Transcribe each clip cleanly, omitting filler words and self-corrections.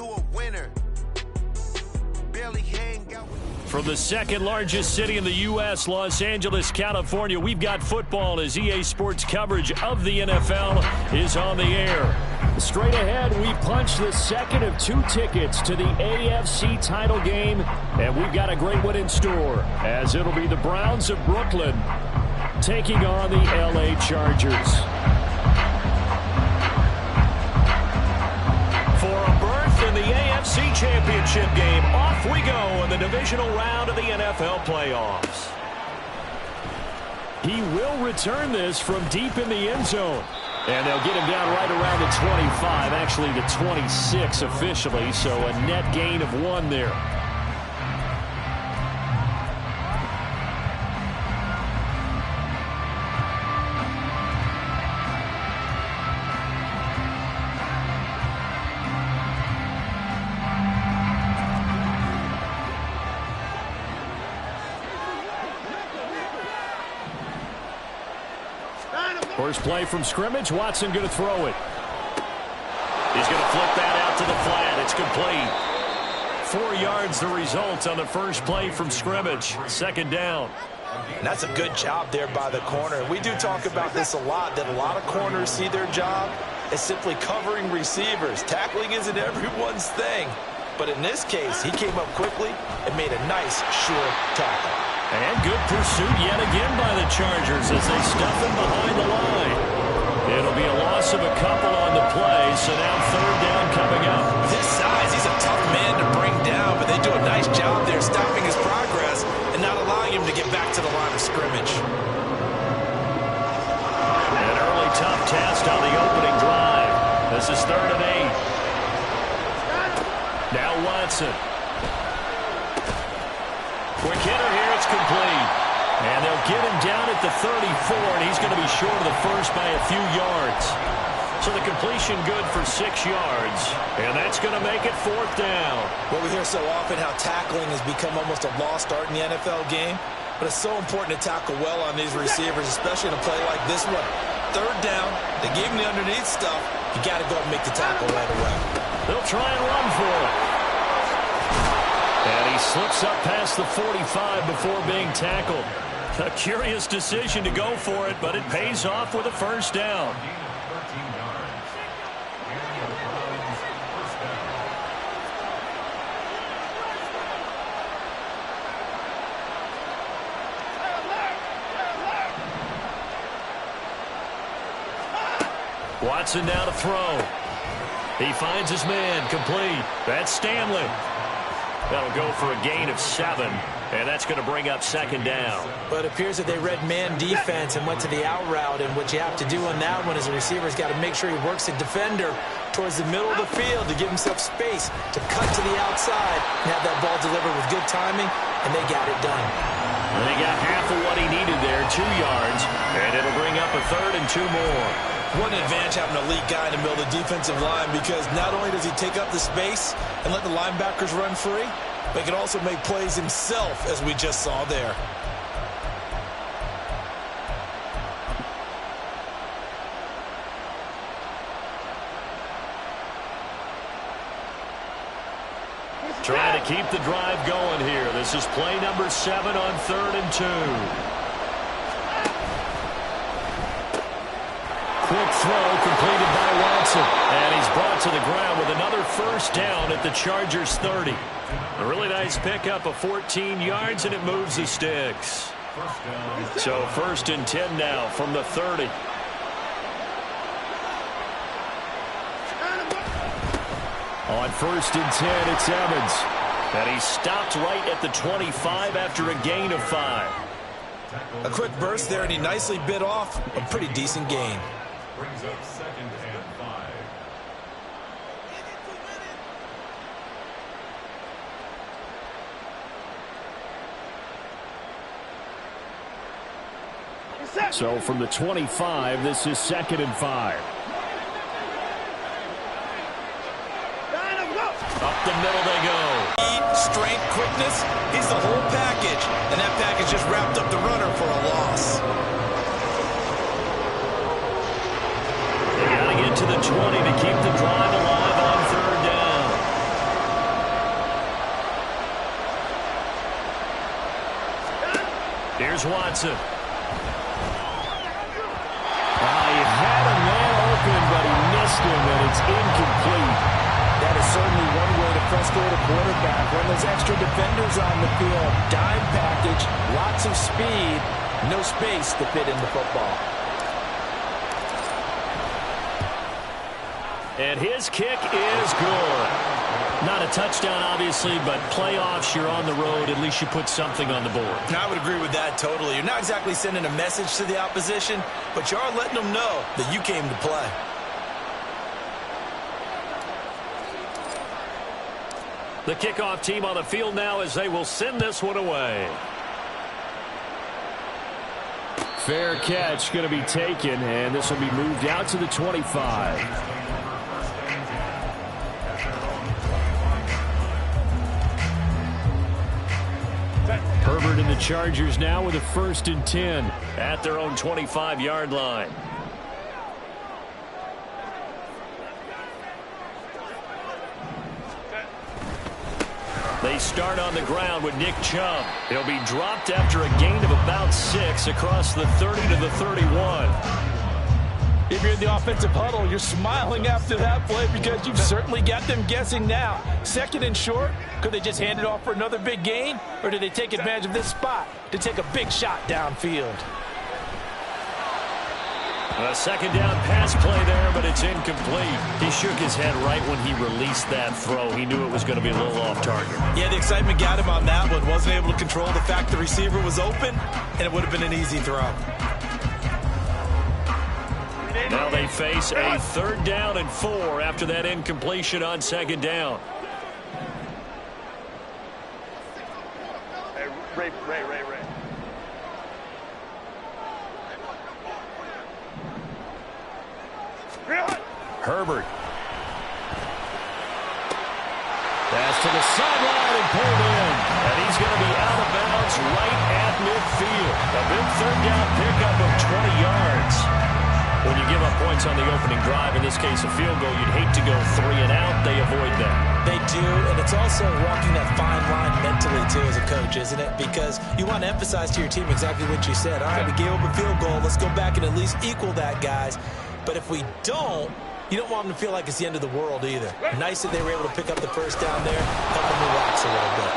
to a winner. Barely hang out. From the second largest city in the U.S., Los Angeles, California, we've got football as EA Sports coverage of the NFL is on the air. Straight ahead, we punch the second of 2 tickets to the AFC title game, and we've got a great one in store, as it'll be the Browns of Brooklyn taking on the L.A. Chargers. For a berth in the AFC Championship game, off we go in the divisional round of the NFL playoffs. He will return this from deep in the end zone. And they'll get him down right around the 25, actually the 26 officially, so a net gain of 1 there. First play from scrimmage. Watson going to throw it. He's going to flip that out to the flat. It's complete. 4 yards the result on the first play from scrimmage. Second down. And that's a good job there by the corner. We do talk about this a lot, that a lot of corners see their job as simply covering receivers. Tackling isn't everyone's thing. But in this case, he came up quickly and made a nice, sure tackle. And good pursuit yet again by the Chargers as they stuff him behind the line. It'll be a loss of a couple on the play, so now third down coming up. With his size, he's a tough man to bring down, but they do a nice job there stopping his progress and not allowing him to get back to the line of scrimmage. An early tough test on the opening drive. This is 3rd and 8. Now Watson. Quick hitter here, it's complete. And they'll get him down at the 34, and he's going to be short of the first by a few yards. So the completion good for 6 yards, and that's going to make it 4th down. Well, we hear so often how tackling has become almost a lost art in the NFL game, but it's so important to tackle well on these receivers, especially in a play like this one. 3rd down, they gave him the underneath stuff. You got to go and make the tackle right away. They'll try and run for it. And he slips up past the 45 before being tackled. A curious decision to go for it, but it pays off with a first down. Watson now to throw. He finds his man, complete. That's Stanley. That'll go for a gain of 7, and that's going to bring up 2nd down. But it appears that they read man defense and went to the out route, and what you have to do on that one is the receiver's got to make sure he works the defender towards the middle of the field to give himself space to cut to the outside and have that ball delivered with good timing, and they got it done. And they got half of what he needed there, 2 yards, and it'll bring up a 3rd and 2 more. What an advantage having an elite guy in the middle of the defensive line, because not only does he take up the space and let the linebackers run free, but he can also make plays himself, as we just saw there. Trying to keep the drive going here. This is play number 7 on 3rd and 2. Quick throw completed by Watson. And he's brought to the ground with another first down at the Chargers 30. A really nice pickup of 14 yards, and it moves the sticks. So 1st and 10 now from the 30. On 1st and 10, it's Evans. And he stopped right at the 25 after a gain of 5. A quick burst there, and he nicely bit off a pretty decent gain. Brings up 2nd and 5. So from the 25, this is 2nd and 5. Up the middle they go. Speed, strength, quickness, he's the whole package. And that package just wrapped up the runner for a loss. They got to get to the 20 to keep the drive alive on 3rd down. Here's Watson. He had a man open, but he missed him, and it's incomplete. That is certainly one way to frustrate a quarterback. When there's extra defenders on the field, dime package, lots of speed, no space to fit in the football. And his kick is good. Not a touchdown, obviously, but playoffs, you're on the road. At least you put something on the board. I would agree with that totally. You're not exactly sending a message to the opposition, but you are letting them know that you came to play. The kickoff team on the field now as they will send this one away. Fair catch going to be taken, and this will be moved out to the 25. Herbert and the Chargers now with a 1st and 10 at their own 25-yard line. They start on the ground with Nick Chubb. He'll be dropped after a gain of about 6 across the 30 to the 31. If you're in the offensive huddle, you're smiling after that play because you've certainly got them guessing now. 2nd and short, could they just hand it off for another big gain? Or did they take advantage of this spot to take a big shot downfield? A 2nd down pass play there, but it's incomplete. He shook his head right when he released that throw. He knew it was going to be a little off target. Yeah, the excitement got him on that one. Wasn't able to control the fact the receiver was open, and it would have been an easy throw. Now they face a 3rd down and 4 after that incompletion on 2nd down. Hey, Ray. Herbert. Pass to the sideline and pulled in. And he's going to be out of bounds right at midfield. A big 3rd down pickup of 20 yards. When you give up points on the opening drive, in this case a field goal, you'd hate to go 3 and out. They avoid that. They do, and it's also walking that fine line mentally, too, as a coach, isn't it? Because you want to emphasize to your team exactly what you said. All right, we gave up a field goal. Let's go back and at least equal that, guys. But if we don't, you don't want them to feel like it's the end of the world either. Nice that they were able to pick up the 1st down there, help them relax a little bit.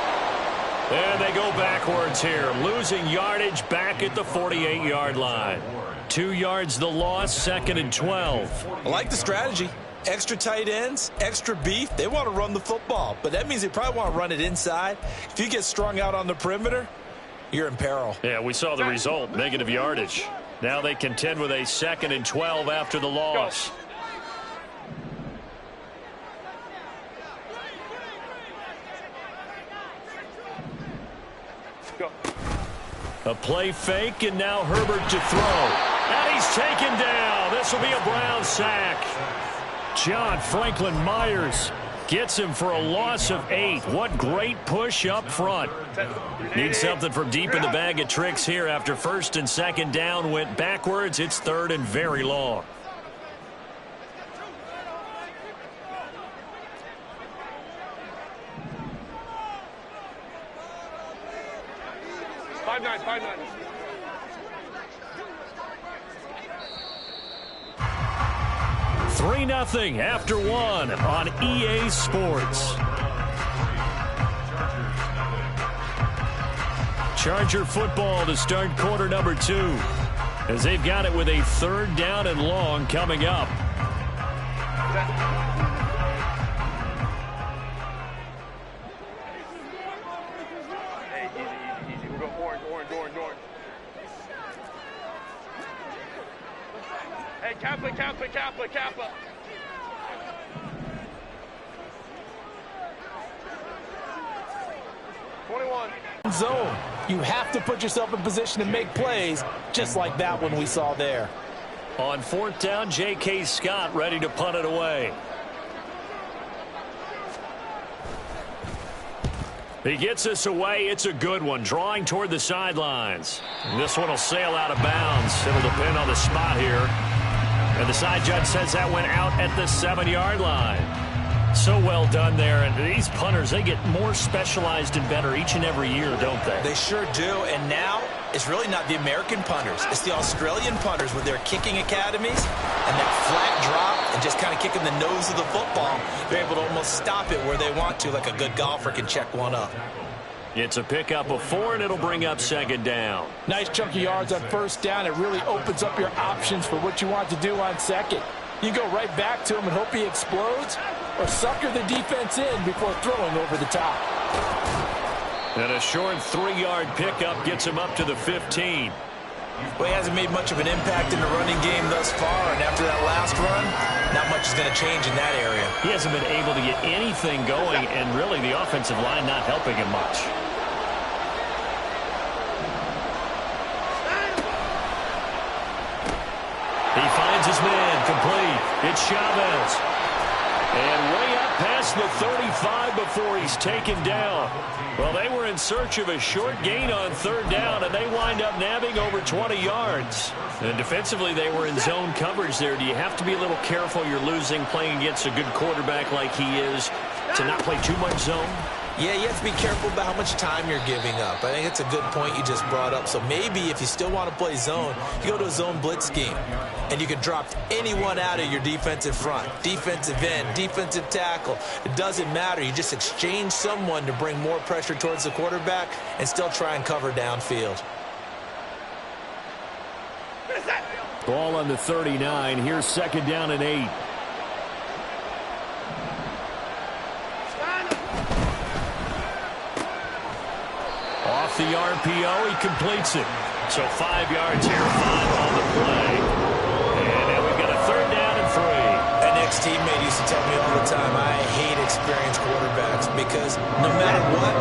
And they go backwards here, losing yardage back at the 48-yard line. 2 yards the loss, 2nd and 12. I like the strategy. Extra tight ends, extra beef. They want to run the football, but that means they probably want to run it inside. If you get strung out on the perimeter, you're in peril. Yeah, we saw the result, negative yardage. Now they contend with a 2nd and 12 after the loss. Go. A play fake, and now Herbert to throw. And he's taken down. This will be a Brown sack. John Franklin Myers gets him for a loss of 8. What great push up front. Need something from deep in the bag of tricks here after 1st and 2nd down went backwards. It's 3rd and very long. Five nine. 3-0 after 1 on EA Sports. Charger football to start quarter number 2, as they've got it with a 3rd down and long coming up. Hey, easy. We'll go orange. Hey, Kappa. 21. Zone. You have to put yourself in position to make plays, just like that one we saw there. On 4th down, J.K. Scott ready to punt it away. He gets this away. It's a good one, drawing toward the sidelines. This one will sail out of bounds. It'll depend on the spot here. And the side judge says that went out at the 7-yard line. So well done there. And these punters, they get more specialized and better each and every year, don't they? They sure do. And now it's really not the American punters. It's the Australian punters with their kicking academies and that flat drop and just kind of kicking the nose of the football. They're able to almost stop it where they want to, like a good golfer can check one up. It's a pickup of 4, and it'll bring up second down. Nice chunk of yards on first down. It really opens up your options for what you want to do on second. You go right back to him and hope he explodes, or sucker the defense in before throwing over the top. And a short 3-yard pickup gets him up to the 15. Well, he hasn't made much of an impact in the running game thus far, and after that last run, not much is going to change in that area. He hasn't been able to get anything going, and really the offensive line not helping him much. He finds his man, complete. It's Chavez. And way up past the 35 before he's taken down. Well, they were in search of a short gain on third down, and they wind up nabbing over 20 yards. And defensively, they were in zone coverage there. Do you have to be a little careful? You're losing playing against a good quarterback like he is to not play too much zone? Yeah, you have to be careful about how much time you're giving up. I think it's a good point you just brought up. So maybe if you still want to play zone, you go to a zone blitz scheme. And you can drop anyone out of your defensive front. Defensive end, defensive tackle. It doesn't matter. You just exchange someone to bring more pressure towards the quarterback and still try and cover downfield. Ball on the 39. Here's second down and 8. Off the RPO, he completes it. So 5 yards here, 5 on the play. And now we've got a third down and 3. An ex-teammate used to tell me all the time, I hate experienced quarterbacks because no matter what,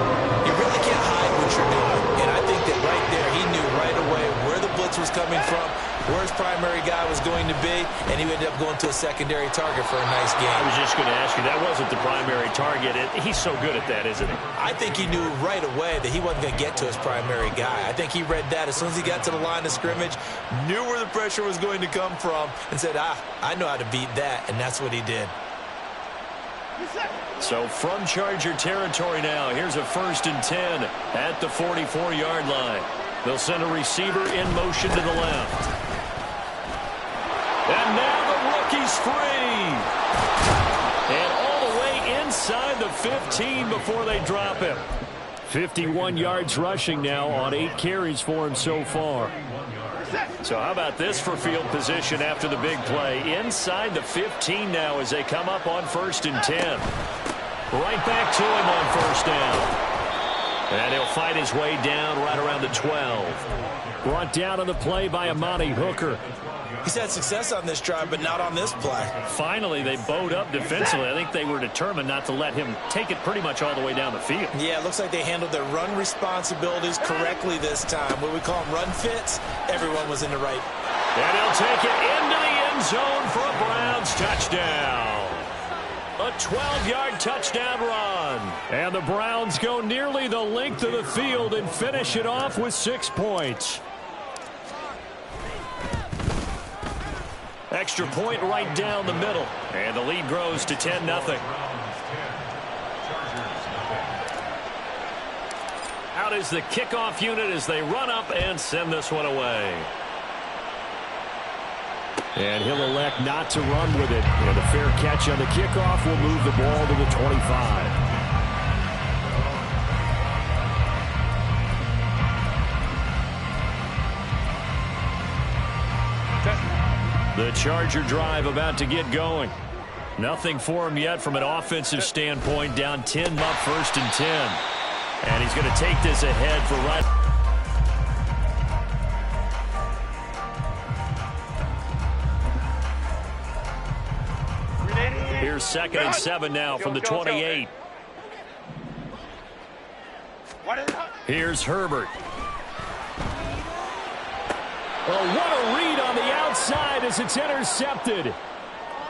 you really can't hide what you're doing. And I think that right there, he knew right away where the blitz was coming from, where his primary guy was going to be, and he ended up going to a secondary target for a nice game. I was just going to ask you, that wasn't the primary target. He's so good at that, isn't he? I think he knew right away that he wasn't going to get to his primary guy. I think he read that as soon as he got to the line of scrimmage, knew where the pressure was going to come from, and said, I know how to beat that, and that's what he did. So from Charger territory now, here's a 1st and 10 at the 44-yard line. They'll send a receiver in motion to the left. And now the rookie's free. And all the way inside the 15 before they drop him. 51 yards rushing now on 8 carries for him so far. So how about this for field position after the big play? Inside the 15 now as they come up on 1st and 10. Right back to him on 1st down. And he'll fight his way down right around the 12. Brought down on the play by Amani Hooker. He's had success on this drive, but not on this play. Finally, they bowed up defensively. I think they were determined not to let him take it pretty much all the way down the field. Yeah, it looks like they handled their run responsibilities correctly this time. What we call them run fits, everyone was in the right. And he'll take it into the end zone for a Browns touchdown. A 12-yard touchdown run. And the Browns go nearly the length of the field and finish it off with 6 points. Extra point right down the middle. And the lead grows to 10-0. Out is the kickoff unit as they run up and send this one away. And he'll elect not to run with it. And a fair catch on the kickoff will move the ball to the 25. The Charger drive about to get going. Nothing for him yet from an offensive standpoint. Down 10 up 1st and 10. And he's going to take this ahead for right. Here's 2nd and 7 now from the 28. Here's Herbert. Oh, what a read on the outside as it's intercepted.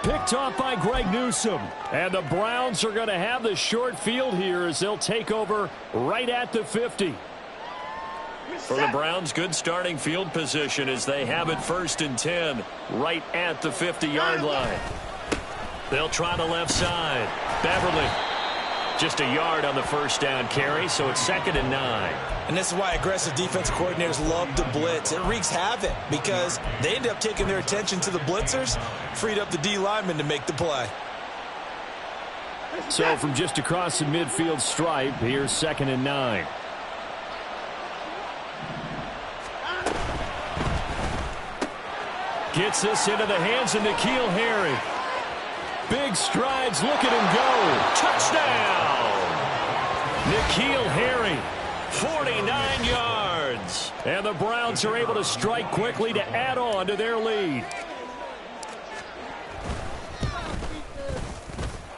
Picked off by Greg Newsome. And the Browns are going to have the short field here as they'll take over right at the 50. For the Browns, good starting field position as they have it 1st and 10 right at the 50-yard line. They'll try the left side. Beverly. Just a yard on the first down carry, so it's 2nd and 9. And this is why aggressive defense coordinators love to blitz. It wreaks havoc because they end up taking their attention to the blitzers, freed up the D lineman to make the play. So from just across the midfield stripe, here's 2nd and 9. Gets this into the hands of N'Keal Harry. Big strides, look at him go. Touchdown! N'Keal Harry, 49 yards. And the Browns are able to strike quickly to add on to their lead.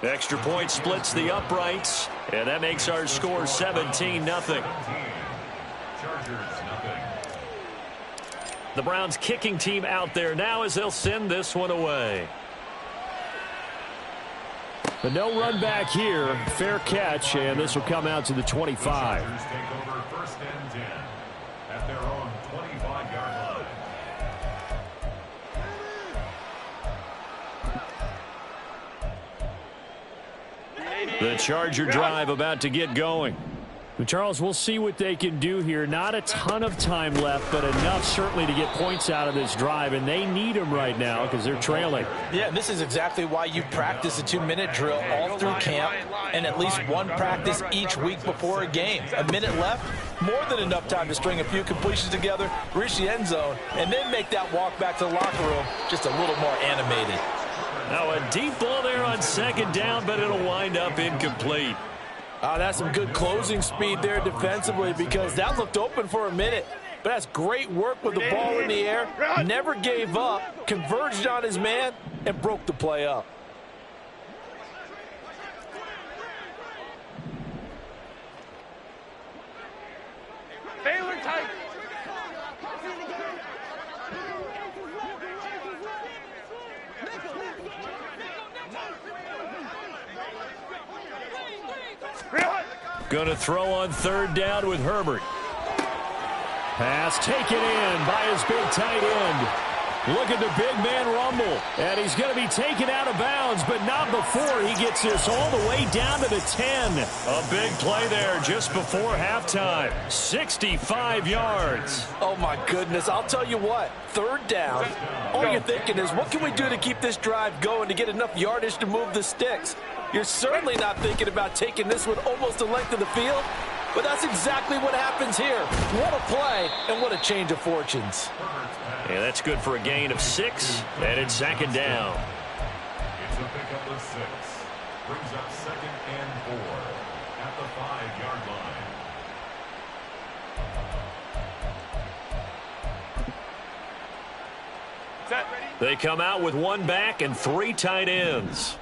Extra point splits the uprights, and that makes our score 17-0. The Browns kicking team out there now as they'll send this one away. But no run back here. Fair catch, and this will come out to the 25. Take over 1st and 10 at their own 25-yard line. The Charger drive about to get going. But Charles, we'll see what they can do here. Not a ton of time left, but enough certainly to get points out of this drive, and they need them right now because they're trailing. Yeah, this is exactly why you practice a 2-minute drill all through camp and at least one practice each week before a game. A minute left, more than enough time to string a few completions together, reach the end zone, and then make that walk back to the locker room just a little more animated. Now a deep ball there on 2nd down, but it'll wind up incomplete. That's some good closing speed there defensively because that looked open for a minute. But that's great work with the ball in the air. Never gave up, converged on his man, and broke the play up. Baylor tight. Going to throw on 3rd down with Herbert. Pass taken in by his big tight end. Look at the big man rumble. And he's going to be taken out of bounds, but not before he gets this all the way down to the 10. A big play there just before halftime. 65 yards. Oh, my goodness. I'll tell you what. 3rd down. All you're thinking is, what can we do to keep this drive going to get enough yardage to move the sticks? You're certainly not thinking about taking this one almost the length of the field, but that's exactly what happens here. What a play, and what a change of fortunes. Yeah, that's good for a gain of 6, and it's 2nd down. It's a pickup of 6. Brings up 2nd and 4 at the 5-yard line. Set. They come out with 1 back and 3 tight ends.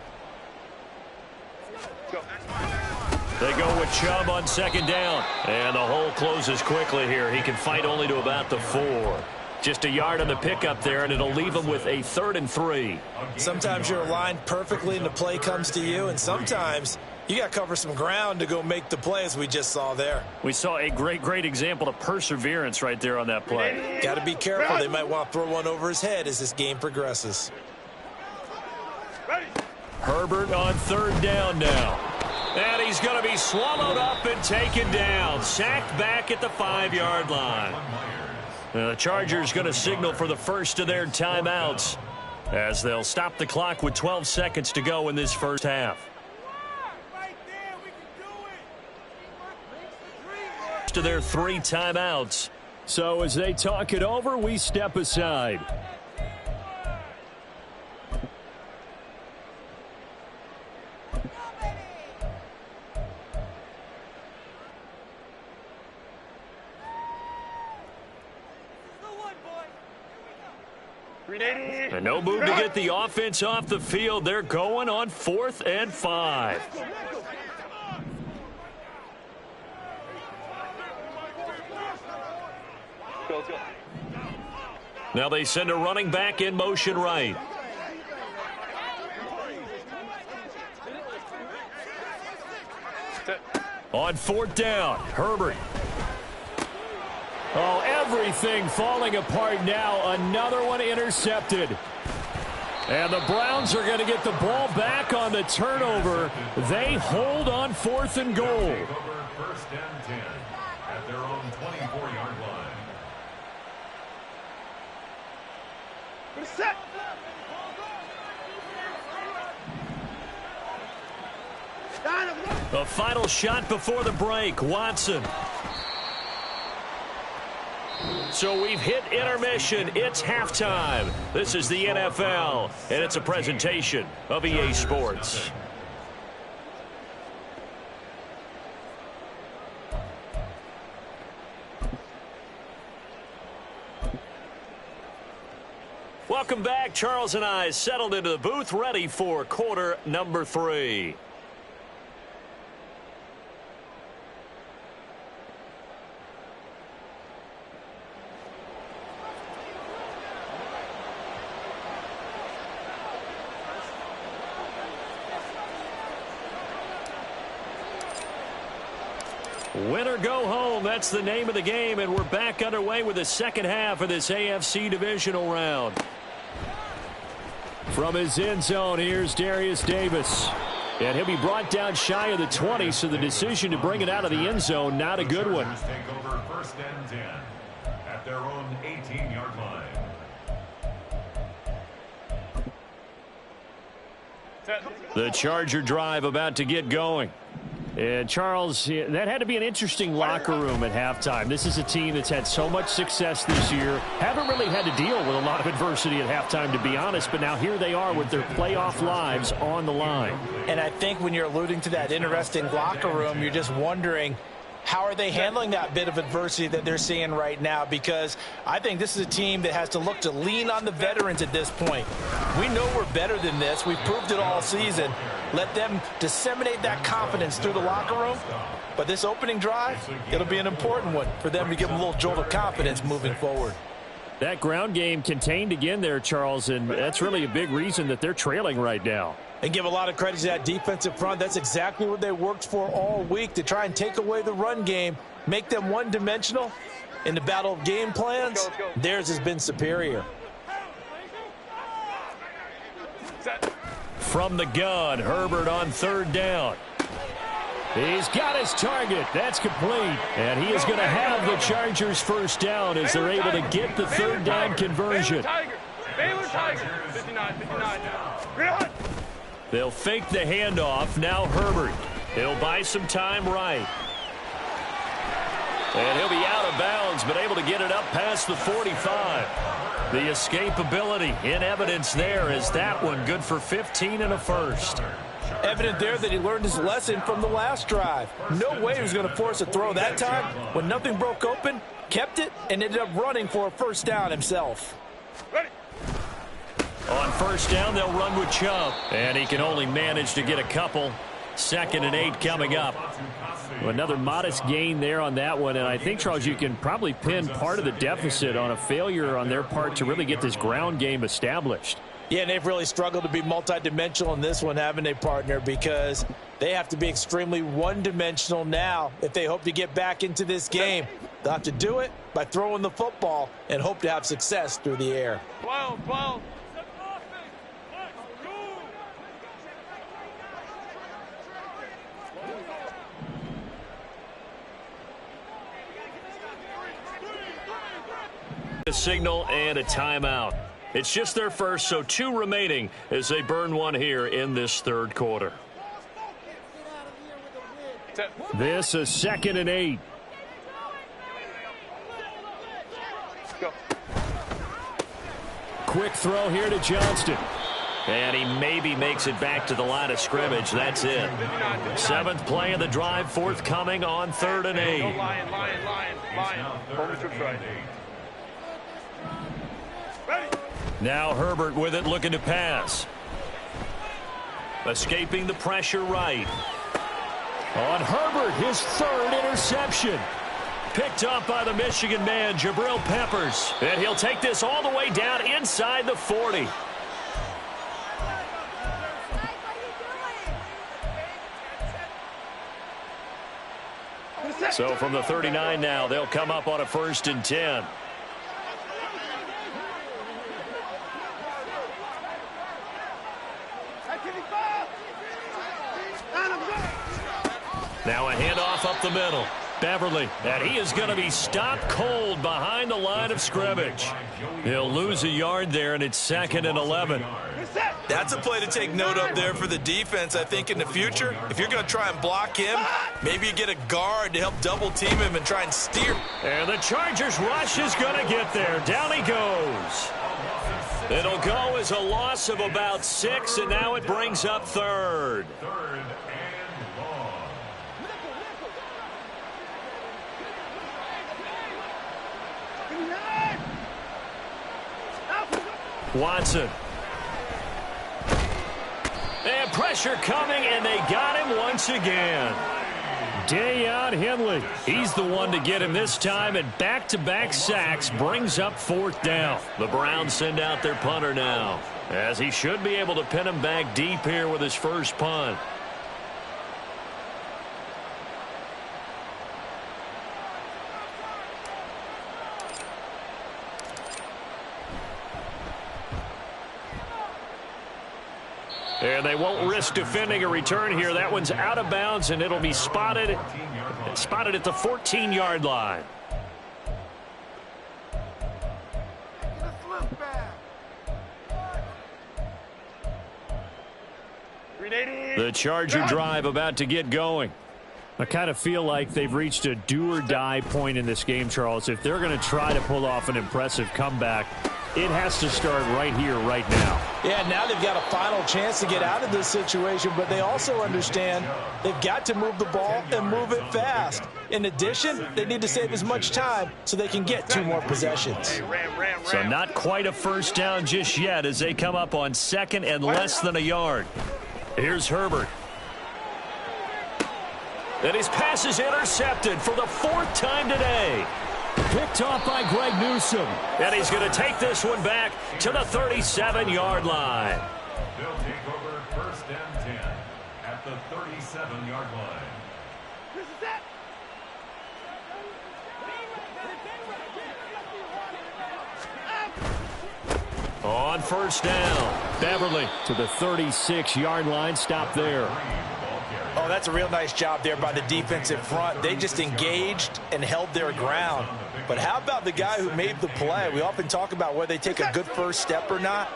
They go with Chubb on 2nd down. And the hole closes quickly here. He can fight only to about the 4. Just a yard on the pickup there, and it'll leave him with a 3rd and 3. Sometimes you're aligned perfectly and the play comes to you, and sometimes you got to cover some ground to go make the play, as we just saw there. We saw a great example of perseverance right there on that play. Got to be careful. They might want to throw one over his head as this game progresses. Herbert on 3rd down now. And he's going to be swallowed up and taken down. Sacked back at the 5-yard line. The Chargers going to signal for the first of their timeouts as they'll stop the clock with 12 seconds to go in this first half. To their 3 timeouts. So as they talk it over, we step aside. And no move to get the offense off the field. They're going on 4th and 5. Now they send a running back in motion right. On 4th down, Herbert. Oh, everything falling apart now. Another one intercepted. And the Browns are going to get the ball back on the turnover. They hold on 4th and goal. First and 10 at their own 24-yard line. Set. The final shot before the break, Watson. So we've hit intermission. It's halftime. This is the NFL, and it's a presentation of EA Sports. Welcome back. Charles and I settled into the booth, ready for quarter number 3. Win or go home, that's the name of the game, and we're back underway with the second half of this AFC divisional round. From his end zone, here's Darius Davis. And he'll be brought down shy of the 20, so the decision to bring it out of the end zone, not a good one. Take over first and 10 at their own 18-yard line. The Charger drive about to get going. And, Charles, that had to be an interesting locker room at halftime. This is a team that's had so much success this year. Haven't really had to deal with a lot of adversity at halftime, to be honest. But now here they are with their playoff lives on the line. And I think when you're alluding to that interesting locker room, you're just wondering, how are they handling that bit of adversity that they're seeing right now? Because I think this is a team that has to look to lean on the veterans at this point. We know we're better than this. We've proved it all season. Let them disseminate that confidence through the locker room. But this opening drive, it'll be an important one for them to give them a little jolt of confidence moving forward. That ground game contained again there, Charles, and that's really a big reason that they're trailing right now. And give a lot of credit to that defensive front. That's exactly what they worked for all week, to try and take away the run game, make them one-dimensional. In the battle of game plans, theirs has been superior. From the gun, Herbert on 3rd down. He's got his target. That's complete. And he is going to have the Chargers first down as they're able to get the 3rd down conversion. Baylor Tiger. 59. They'll fake the handoff. Now Herbert. He'll buy some time right. And he'll be out of bounds, but able to get it up past the 45. The escapability in evidence there is that one good for 15 and a first. Evident there that he learned his lesson from the last drive. No way he was going to force a throw that time. When nothing broke open, kept it, and ended up running for a first down himself. On first down, they'll run with Chubb. And he can only manage to get a couple. 2nd and 8 coming up. Another modest gain there on that one. And I think, Charles, you can probably pin part of the deficit on a failure on their part to really get this ground game established. Yeah, and they've really struggled to be multidimensional in this one, haven't they, partner? Because they have to be extremely one-dimensional now if they hope to get back into this game. They'll have to do it by throwing the football and hope to have success through the air. 12. A signal and a timeout. It's just their first, so 2 remaining as they burn one here in this 3rd quarter. This is 2nd and 8. Go. Quick throw here to Johnston. And he maybe makes it back to the line of scrimmage. That's it. 7th play of the drive, forthcoming on 3rd and 8. Lion. Hold the right. Now Herbert with it, looking to pass. Escaping the pressure right. On Herbert, his 3rd interception. Picked up by the Michigan man, Jabril Peppers. And he'll take this all the way down inside the 40. So from the 39 now, they'll come up on a 1st and 10. Now a handoff up the middle. Beverly, and he is going to be stopped cold behind the line of scrimmage. He'll lose a yard there, and it's 2nd and 11. That's a play to take note of there for the defense. I think in the future, if you're going to try and block him, maybe you get a guard to help double team him and try and steer. And the Chargers rush is going to get there. Down he goes. It'll go as a loss of about 6, and now it brings up 3rd. Watson. And pressure coming, and they got him once again. Deion Henley. He's the one to get him this time, and back-to-back sacks brings up 4th down. The Browns send out their punter now, as he should be able to pin him back deep here with his first punt. And they won't risk defending a return here. That one's out of bounds, and it'll be spotted at the 14-yard line. The Charger drive about to get going. I kind of feel like they've reached a do-or-die point in this game, Charles. If they're going to try to pull off an impressive comeback, it has to start right here, right now. Yeah, now they've got a final chance to get out of this situation, but they also understand they've got to move the ball and move it fast. In addition, they need to save as much time so they can get 2 more possessions. So not quite a first down just yet as they come up on 2nd and less than a yard. Here's Herbert. And his pass is intercepted for the 4th time today. Picked off by Greg Newsome. And he's going to take this one back to the 37-yard line. They'll take over 1st and 10 at the 37-yard line. This is it. On 1st down, Beverly to the 36-yard line. Stop there. Oh, that's a real nice job there by the defensive front. They just engaged and held their ground. But how about the guy who made the play? We often talk about whether they take a good first step or not.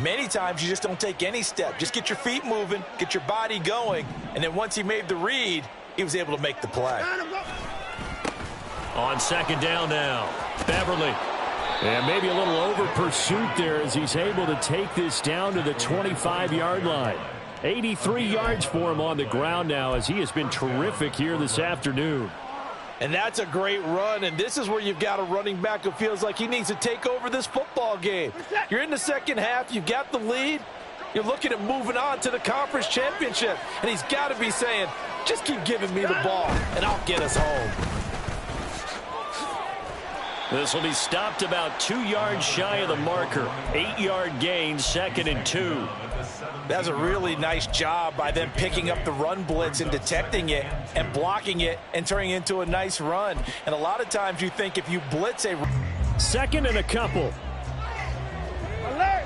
Many times you just don't take any step. Just get your feet moving, get your body going, and then once he made the read, he was able to make the play. On 2nd down now, Beverly. And maybe a little over pursuit there as he's able to take this down to the 25-yard line. 83 yards for him on the ground now as he has been terrific here this afternoon. And that's a great run, and this is where you've got a running back who feels like he needs to take over this football game. You're in the second half, you've got the lead, you're looking at moving on to the conference championship, and he's got to be saying, just keep giving me the ball, and I'll get us home. This will be stopped about 2 yards shy of the marker. 8-yard gain, 2nd and 2. That's a really nice job by them picking up the run blitz and detecting it and blocking it and turning it into a nice run. And a lot of times you think if you blitz a... 2nd and a couple. Alert.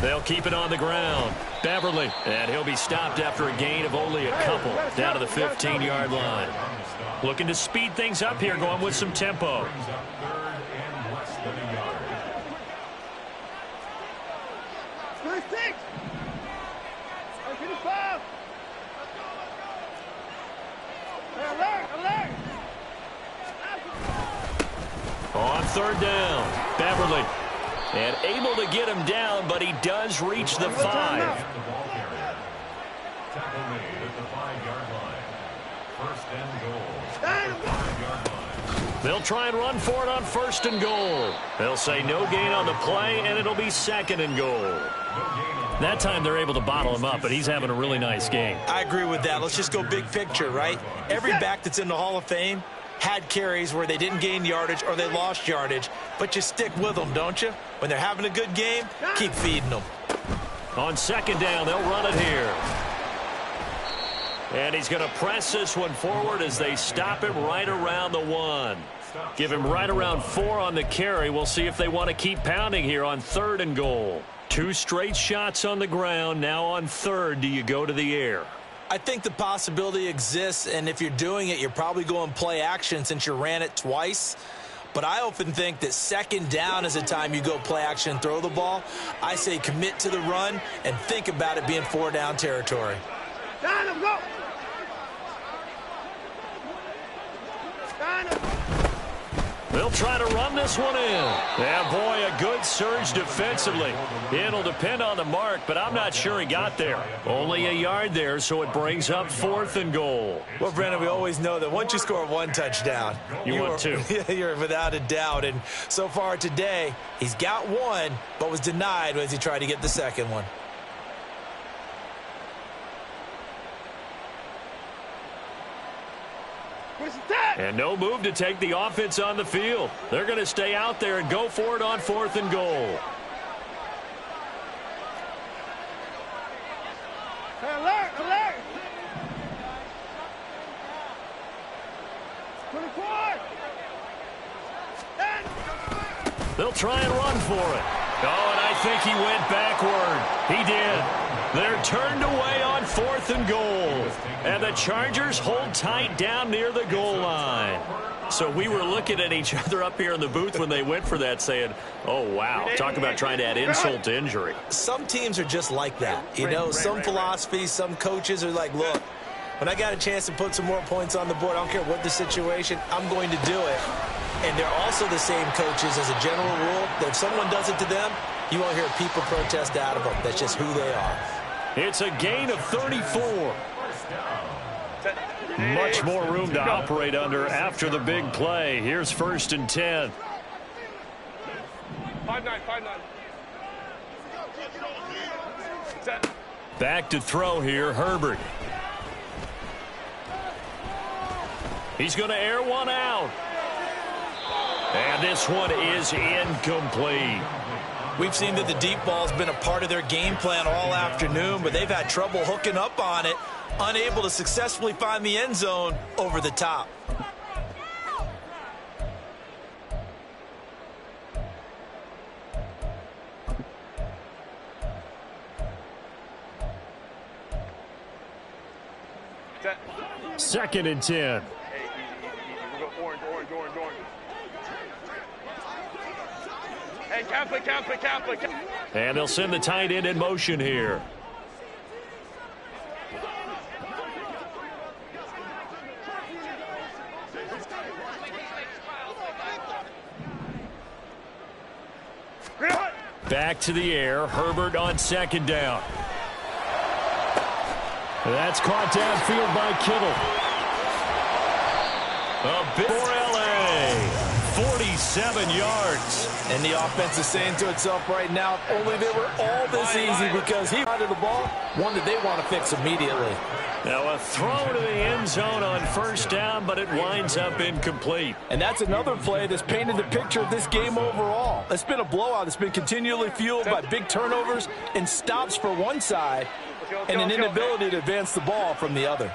They'll keep it on the ground. Beverly, and he'll be stopped after a gain of only a couple down to the 15-yard line. Looking to speed things up here, going with some tempo. On 3rd down, Beverly. And able to get him down, but he does reach the 5. Tackle made at the 5-yard line. 1st and goal. At the 5-yard line. They'll try and run for it on 1st and goal. They'll say no gain on the play, and it'll be 2nd and goal. That time they're able to bottle him up, but he's having a really nice game. I agree with that. Let's just go big picture, right? Every back that's in the Hall of Fame had carries where they didn't gain yardage or they lost yardage, but you stick with them, don't you? When they're having a good game, keep feeding them. On 2nd down, they'll run it here. And he's going to press this one forward as they stop him right around the 1. Give him right around 4 on the carry. We'll see if they want to keep pounding here on 3rd and goal. 2 straight shots on the ground. Now on 3rd, do you go to the air? I think the possibility exists, and if you're doing it, you're probably going play action since you ran it twice. But I often think that 2nd down is the time you go play action and throw the ball. I say commit to the run and think about it being 4 down territory. Down, go! They'll try to run this one in. Yeah, boy, a good surge defensively. It'll depend on the mark, but I'm not sure he got there. Only a yard there, so it brings up 4th and goal. Well, Brandon, we always know that once you score 1 touchdown, you want 2. You're without a doubt. And so far today, he's got 1, but was denied as he tried to get the 2nd one. And no move to take the offense on the field. They're going to stay out there and go for it on 4th and goal. Alert, alert! 24! They'll try and run for it. Oh, and I think he went backward. He did. They're turned away on 4th and goal. And the Chargers hold tight down near the goal line. So we were looking at each other up here in the booth when they went for that saying, oh, wow, talk about trying to add insult to injury. Some teams are just like that. You know, some philosophies, some coaches are like, look, when I got a chance to put some more points on the board, I don't care what the situation, I'm going to do it. And they're also the same coaches as a general rule that if someone does it to them, you won't hear people protest out of them. That's just who they are. It's a gain of 34. Much more room to operate under after the big play. Here's 1st and 10. 5-9. Set. Back to throw here, Herbert. He's going to air one out. And this one is incomplete. We've seen that the deep ball's been a part of their game plan all afternoon, but they've had trouble hooking up on it, unable to successfully find the end zone over the top. Set. 2nd and 10. Hey, easy. We'll go orange. Hey, Kappa. And they'll send the tight end in motion here. Back to the air. Herbert on 2nd down. That's caught downfield by Kittle. A bit for LA. 47 yards. And the offense is saying to itself right now, if only they were all this easy, because he got to the ball, one that they want to fix immediately. Now a throw to the end zone on 1st down, but it winds up incomplete. And that's another play that's painted the picture of this game overall. It's been a blowout. It's been continually fueled by big turnovers and stops for one side and an inability to advance the ball from the other.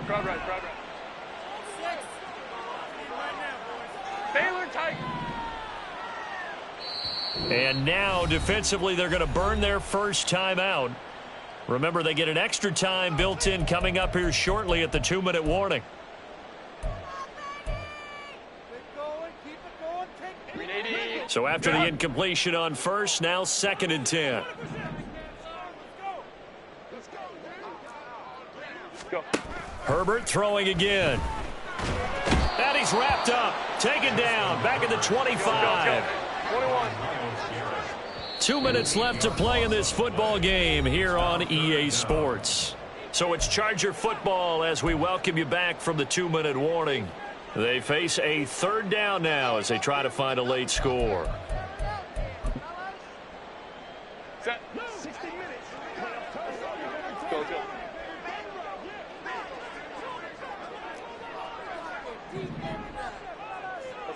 Crowd right. Baylor tight. And now defensively they're going to burn their first timeout. Remember, they get an extra time built in coming up here shortly at the 2-minute warning. So after the incompletion on 1st, now 2nd and 10. Go. Herbert throwing again. And he's wrapped up. Taken down. Back at the 25. 21. 2 minutes left to play in this football game here on EA Sports. So it's Charger football as we welcome you back from the 2-minute warning. They face a 3rd down now as they try to find a late score. Set. 60 minutes.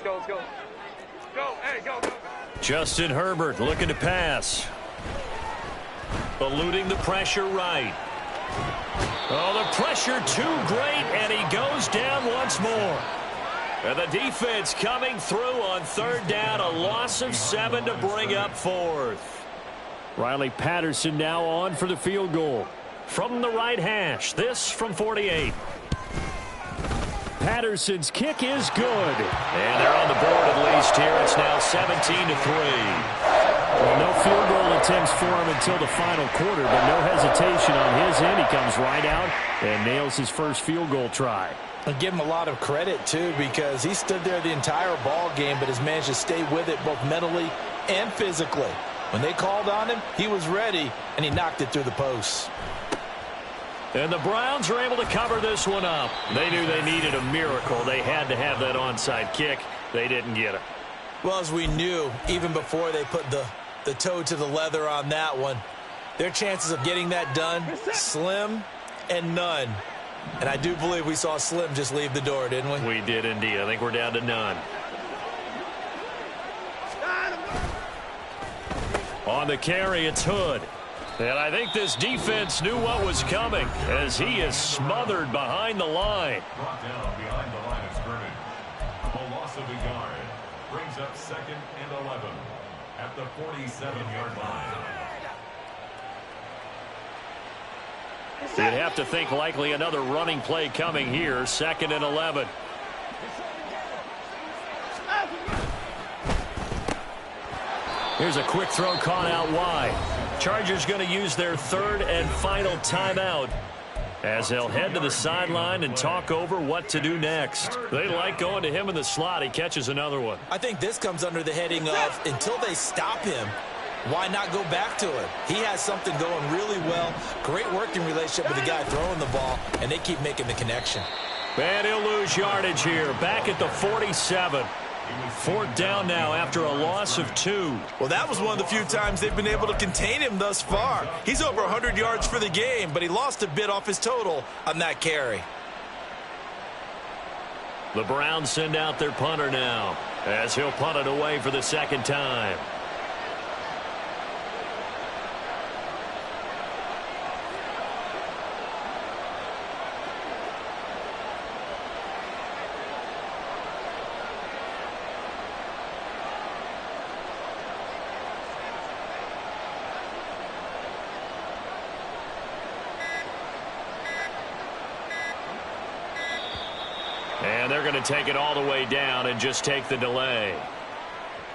Go. Let's go. Go. Hey, go. Justin Herbert looking to pass. Eluding the pressure right. Oh, the pressure too great, and he goes down once more. And the defense coming through on third down, a loss of 7 to bring up fourth. Riley Patterson now on for the field goal. From the right hash, this from 48. Patterson's kick is good. And they're on the board at least here. It's now 17-3. Well, no field goal attempts for him until the final quarter, but no hesitation on his end. He comes right out and nails his first field goal try. And give him a lot of credit, too, because he stood there the entire ball game, but has managed to stay with it both mentally and physically. When they called on him, he was ready, and he knocked it through the posts. And the Browns are able to cover this one up. They knew they needed a miracle. They had to have that onside kick. They didn't get it. Well, as we knew, even before they put the toe to the leather on that one, their chances of getting that done, slim and none. And I do believe we saw Slim just leave the door, didn't we? We did indeed. I think we're down to none. On the carry, it's Hood. And I think this defense knew what was coming as he is smothered behind the line. Brought down behind the line of scrimmage. A loss of a yard brings up 2nd and 11 at the 47-yard line. You'd have to think likely another running play coming here. 2nd and 11. Here's a quick throw caught out wide. Chargers going to use their 3rd and final timeout as they'll head to the sideline and talk over what to do next. They like going to him in the slot. He catches another one. I think this comes under the heading of until they stop him, why not go back to it? He has something going really well. Great working relationship with the guy throwing the ball, and they keep making the connection. And he'll lose yardage here. Back at the 47. 4th down now after a loss of 2. Well, that was one of the few times they've been able to contain him thus far. He's over 100 yards for the game, but he lost a bit off his total on that carry. The Browns send out their punter now as he'll punt it away for the 2nd time. And they're going to take it all the way down and just take the delay.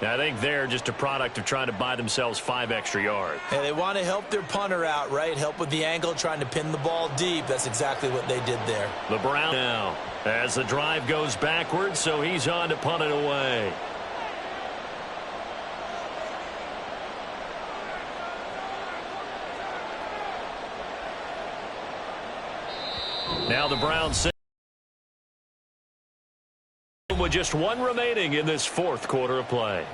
Now, I think they're just a product of trying to buy themselves 5 extra yards. And they want to help their punter out, right? Help with the angle, trying to pin the ball deep. That's exactly what they did there. The Browns now as the drive goes backwards, so he's on to punt it away. Now the Browns with just 1 remaining in this 4th quarter of play.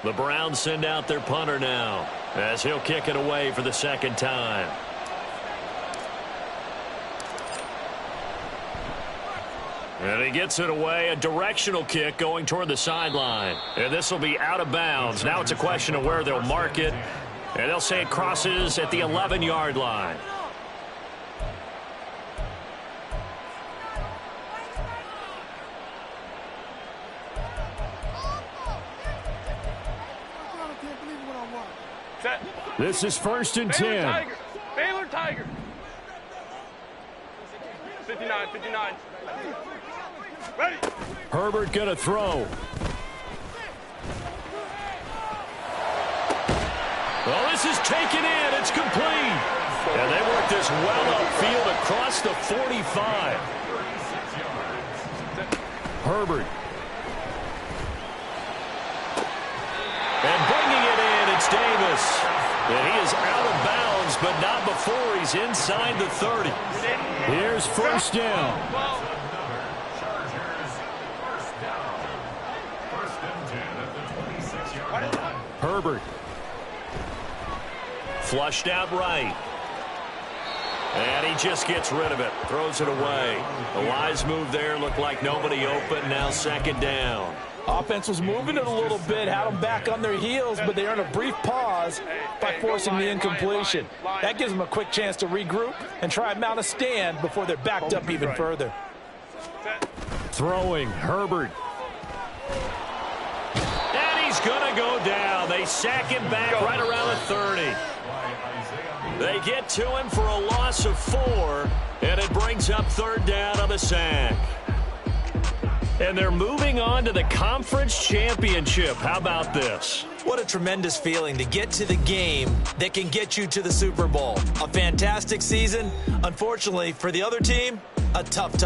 The Browns send out their punter now as he'll kick it away for the 2nd time. And he gets it away, a directional kick going toward the sideline. And this will be out of bounds. Now it's a question of where they'll mark it. And they'll say it crosses at the 11-yard line. This is 1st and 10. Baylor Tigers. 59. Ready. Herbert going to throw. Well, this is taken in. It's complete. And they work this well upfield across the 45. Herbert. And bringing it in, it's Davis. And he is out of bounds, but not before he's inside the 30. Here's 1st down. Herbert. Flushed out right. And he just gets rid of it. Throws it away. A wise move there. Looked like nobody open. Now 2nd down. Offense was moving it a little bit, had them back on their heels, but they earned a brief pause by forcing the incompletion. That gives them a quick chance to regroup and try and mount a stand before they're backed up even further. Throwing, Herbert. And he's going to go down. They sack him back right around the 30. They get to him for a loss of 4, and it brings up 3rd down on the sack. And they're moving on to the conference championship. How about this? What a tremendous feeling to get to the game that can get you to the Super Bowl. A fantastic season. Unfortunately, for the other team, a tough